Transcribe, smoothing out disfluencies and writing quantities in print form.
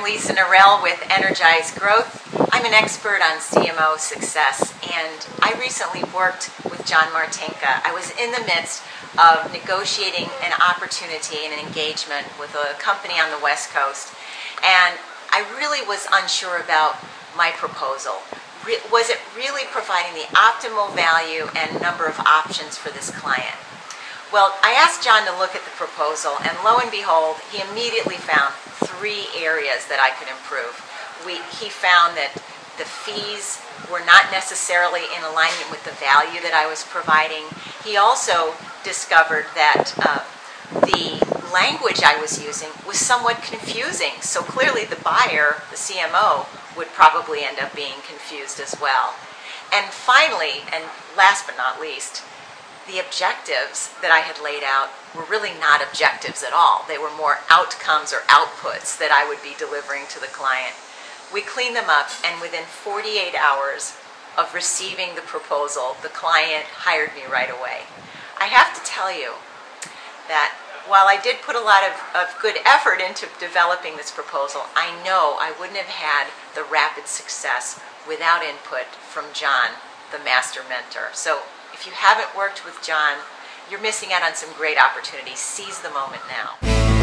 Lisa Norell with Energize Growth. I'm an expert on CMO success, and I recently worked with John Martinka. I was in the midst of negotiating an opportunity and an engagement with a company on the West Coast, and I really was unsure about my proposal. Was it really providing the optimal value and number of options for this client? Well, I asked John to look at the proposal, and lo and behold, he immediately found 3 areas that I could improve. He found that the fees were not necessarily in alignment with the value that I was providing. He also discovered that the language I was using was somewhat confusing, so clearly the buyer, the CMO, would probably end up being confused as well. And finally, and last but not least, the objectives that I had laid out were really not objectives at all. They were more outcomes or outputs that I would be delivering to the client. We cleaned them up, and within 48 hours of receiving the proposal, the client hired me right away. I have to tell you that while I did put a lot of good effort into developing this proposal, I know I wouldn't have had the rapid success without input from John, the master mentor. So if you haven't worked with John, you're missing out on some great opportunities. Seize the moment now.